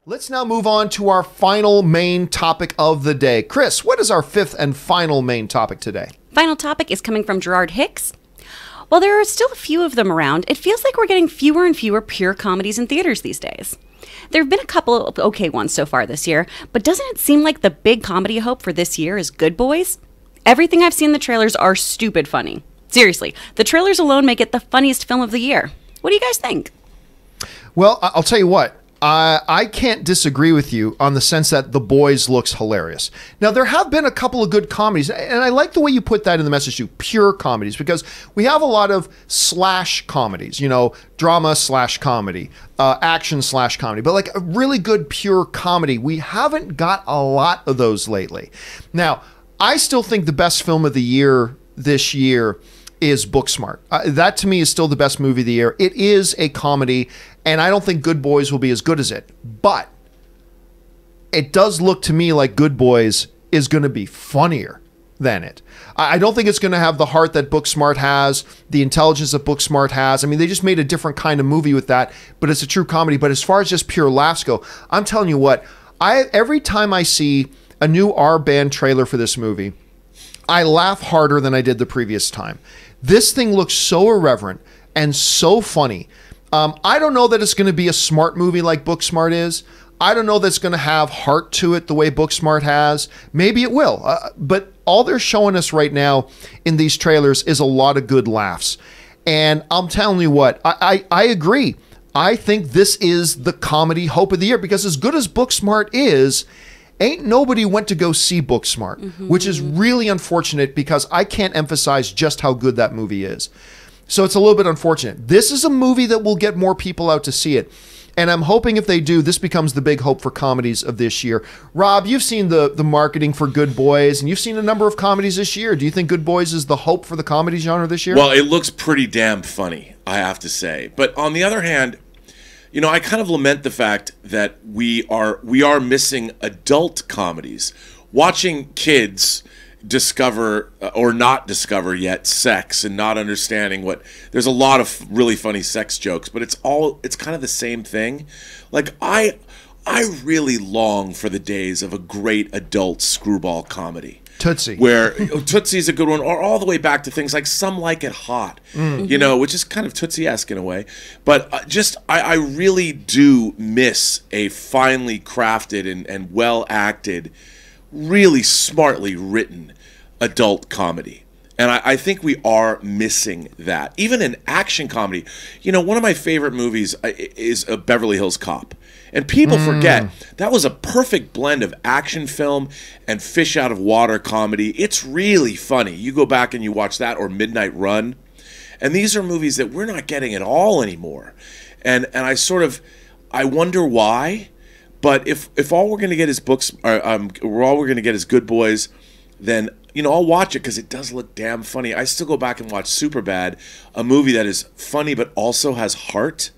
Let's now move on to our final main topic of the day. Chris, what is our fifth and final main topic today? Final topic is coming from Gerard Hicks. While there are still a few of them around, it feels like we're getting fewer and fewer pure comedies in theaters these days. There have been a couple of okay ones so far this year, but doesn't it seem like the big comedy hope for this year is Good Boys? Everything I've seen in the trailers are stupid funny. Seriously, the trailers alone make it the funniest film of the year. What do you guys think? Well, I'll tell you what. I can't disagree with you on the sense that The Boys looks hilarious. Now, there have been a couple of good comedies, and I like the way you put that in the message too, pure comedies, because we have a lot of slash comedies, you know, drama slash comedy, action slash comedy, but like a really good pure comedy. We haven't got a lot of those lately. Now, I still think the best film of the year this year is Booksmart. That to me is still the best movie of the year. It is a comedy, and I don't think Good Boys will be as good as it. But it does look to me like Good Boys is going to be funnier than it. I don't think it's going to have the heart that Booksmart has, the intelligence that Booksmart has. I mean, they just made a different kind of movie with that, but it's a true comedy. But as far as just pure laughs go, I'm telling you what, every time I see a new R-Band trailer for this movie, I laugh harder than I did the previous time. This thing looks so irreverent and so funny. I don't know that it's going to be a smart movie like Booksmart is. I don't know that it's going to have heart to it the way Booksmart has. Maybe it will. But all they're showing us right now in these trailers is a lot of good laughs. And I'm telling you what, I agree. I think this is the comedy hope of the year, because as good as Booksmart is, ain't nobody went to go see Booksmart, which is really unfortunate because I can't emphasize just how good that movie is. So it's a little bit unfortunate. This is a movie that will get more people out to see it. And I'm hoping if they do, this becomes the big hope for comedies of this year. Rob, you've seen the marketing for Good Boys, and you've seen a number of comedies this year. Do you think Good Boys is the hope for the comedy genre this year? Well, it looks pretty damn funny, I have to say. But on the other hand, you know, I kind of lament the fact that we are missing adult comedies. Watching kids discover or not discover yet sex and not understanding what, there's a lot of really funny sex jokes, but it's kind of the same thing. Like I really long for the days of a great adult screwball comedy. Tootsie. Where Tootsie's a good one, or all the way back to things like Some Like It Hot, you know, which is kind of Tootsie-esque in a way. But I really do miss a finely crafted and well-acted, really smartly written adult comedy. And I think we are missing that. Even in action comedy, you know, one of my favorite movies is Beverly Hills Cop. And people forget, that was a perfect blend of action film and fish out of water comedy. It's really funny. You go back and you watch that, or Midnight Run. And these are movies that we're not getting at all anymore. And I wonder why. But if all we're going to get is all we're going to get is Good Boys, then, you know, I'll watch it because it does look damn funny. I still go back and watch Superbad, a movie that is funny but also has heart.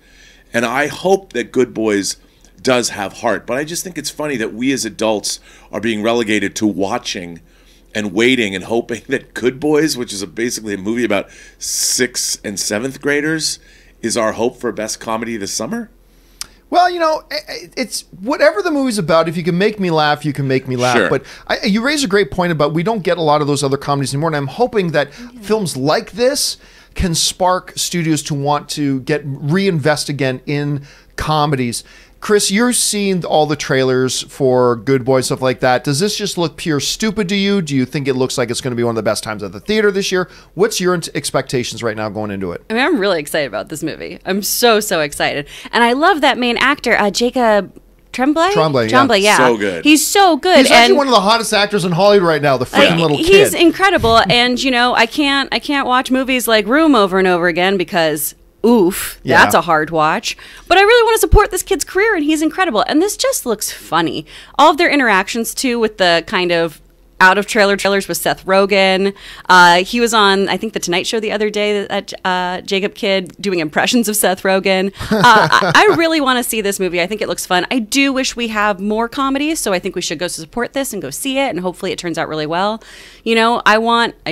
And I hope that Good Boys does have heart. But I just think it's funny that we as adults are being relegated to watching and waiting and hoping that Good Boys, which is basically a movie about 6th and 7th graders, is our hope for best comedy this summer. Well, you know, it's whatever the movie's about. If you can make me laugh, you can make me laugh. Sure. But you raise a great point about we don't get a lot of those other comedies anymore. And I'm hoping that films like this can spark studios to want to reinvest again in comedies. Chris, you're seeing all the trailers for Good Boys, stuff like that. Does this just look pure stupid to you? Do you think it looks like it's going to be one of the best times at the theater this year? What's your expectations right now going into it? I mean, I'm really excited about this movie. I'm so excited. And I love that main actor, Jacob Tremblay? Tremblay, yeah. So good. He's so good. He's actually one of the hottest actors in Hollywood right now, the freaking little kid. He's incredible. And, you know, I can't watch movies like Room over and over again because... oof, that's a hard watch. But I really want to support this kid's career, and he's incredible. And this just looks funny. All of their interactions, too, with the kind of out-of-trailer trailers with Seth Rogen. He was on, I think, The Tonight Show the other day, that Jacob kid, doing impressions of Seth Rogen. I really want to see this movie. I think it looks fun. I do wish we have more comedies, so I think we should go support this and go see it, and hopefully it turns out really well. You know, I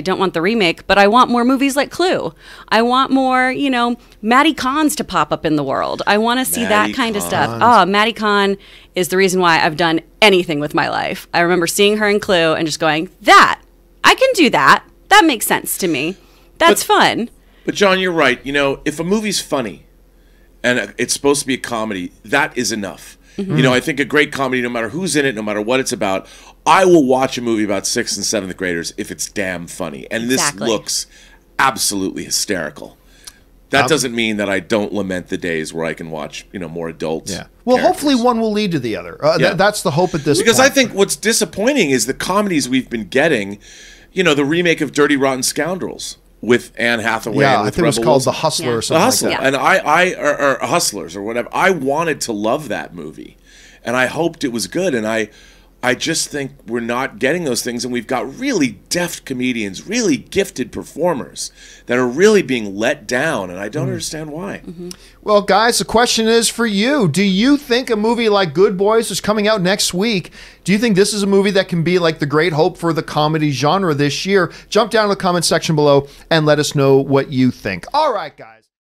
don't want the remake, but I want more movies like Clue. I want more, you know, Maddie Cons to pop up in the world. I want to see that kind of stuff. Oh, Maddie Con is the reason why I've done anything with my life. I remember seeing her in Clue and just going, that, I can do that. That makes sense to me. That's fun. But John, you're right. You know, if a movie's funny and it's supposed to be a comedy, that is enough. You know, I think a great comedy, no matter who's in it, no matter what it's about, I will watch a movie about 6th and 7th graders if it's damn funny. And this looks absolutely hysterical. That doesn't mean that I don't lament the days where I can watch, you know, more adults. Yeah. Well, hopefully one will lead to the other. That's the hope at this point. Because I think what's disappointing is the comedies we've been getting, you know, the remake of Dirty Rotten Scoundrels with Anne Hathaway. Yeah, and with I think it was Rebel called Wilson. The Hustler or something The Hustler. like that. And or Hustlers or whatever. I wanted to love that movie. And I hoped it was good. And I just think we're not getting those things. And we've got really deft comedians, really gifted performers that are really being let down. And I don't understand why. Well, guys, the question is for you. Do you think a movie like Good Boys is coming out next week? Do you think this is a movie that can be like the great hope for the comedy genre this year? Jump down in the comment section below and let us know what you think. All right, guys.